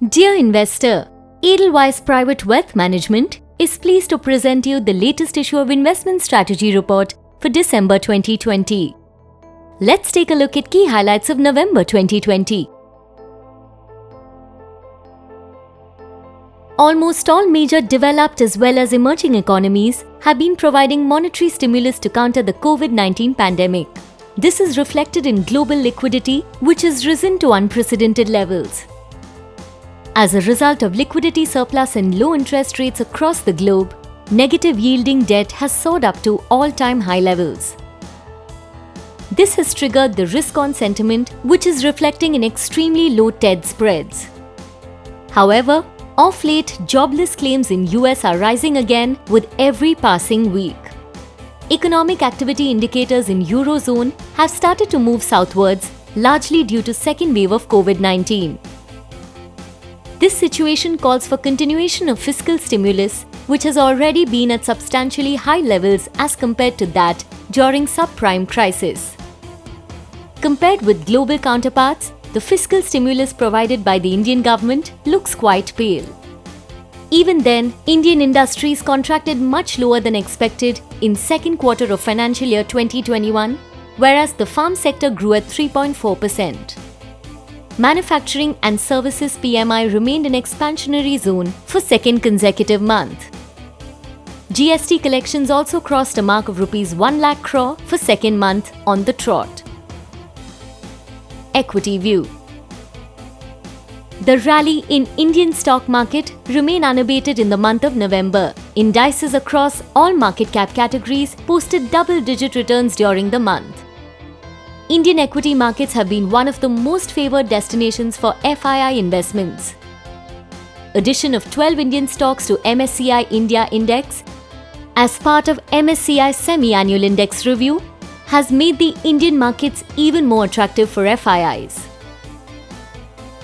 Dear investor, Edelweiss Private Wealth Management is pleased to present you the latest issue of Investment Strategy Report for December 2020. Let's take a look at key highlights of November 2020. Almost all major developed as well as emerging economies have been providing monetary stimulus to counter the COVID-19 pandemic. This is reflected in global liquidity, which has risen to unprecedented levels. As a result of liquidity surplus and low interest rates across the globe, negative yielding debt has soared up to all-time high levels. This has triggered the risk-on sentiment, which is reflecting in extremely low TED spreads. However, of late, jobless claims in US are rising again with every passing week. Economic activity indicators in Eurozone have started to move southwards, largely due to second wave of COVID-19. This situation calls for continuation of fiscal stimulus, which has already been at substantially high levels as compared to that during subprime crisis. Compared with global counterparts, the fiscal stimulus provided by the Indian government looks quite pale. Even then, Indian industries contracted much lower than expected in second quarter of financial year 2021, whereas the farm sector grew at 3.4%. Manufacturing and services PMI remained in expansionary zone for second consecutive month. GST collections also crossed a mark of Rs 1 lakh crore for second month on the trot. Equity view. The rally in Indian stock market remained unabated in the month of November. Indices across all market cap categories posted double-digit returns during the month. Indian equity markets have been one of the most favored destinations for FII investments. Addition of 12 Indian stocks to MSCI India Index as part of MSCI Semi-Annual Index Review has made the Indian markets even more attractive for FIIs.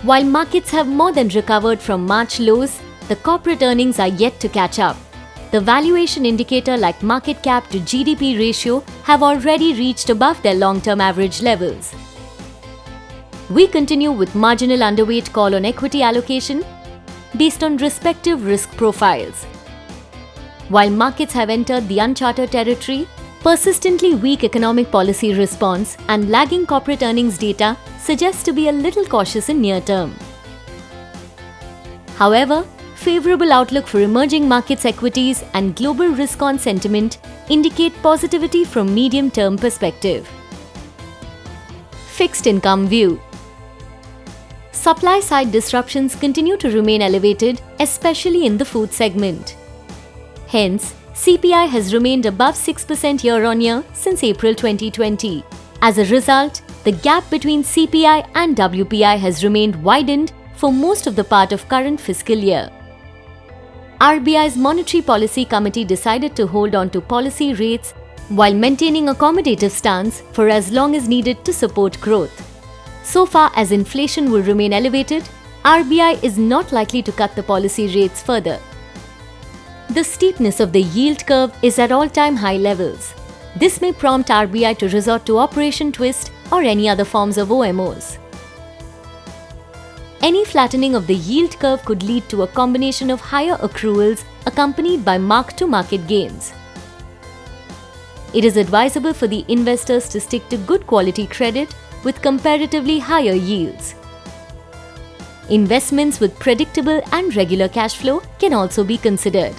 While markets have more than recovered from March lows, the corporate earnings are yet to catch up. The valuation indicator like market cap to GDP ratio have already reached above their long-term average levels. We continue with marginal underweight call on equity allocation based on respective risk profiles. While markets have entered the uncharted territory, persistently weak economic policy response and lagging corporate earnings data suggest to be a little cautious in near term. However, favorable outlook for emerging markets equities and global risk-on sentiment indicate positivity from medium-term perspective. Fixed income view. Supply-side disruptions continue to remain elevated, especially in the food segment. Hence, CPI has remained above 6% year-on-year since April 2020. As a result, the gap between CPI and WPI has remained widened for most of the part of current fiscal year. RBI's Monetary Policy Committee decided to hold on to policy rates while maintaining accommodative stance for as long as needed to support growth. So far as inflation will remain elevated, RBI is not likely to cut the policy rates further. The steepness of the yield curve is at all-time high levels. This may prompt RBI to resort to Operation Twist or any other forms of OMOs. Any flattening of the yield curve could lead to a combination of higher accruals accompanied by mark-to-market gains. It is advisable for the investors to stick to good quality credit with comparatively higher yields. Investments with predictable and regular cash flow can also be considered.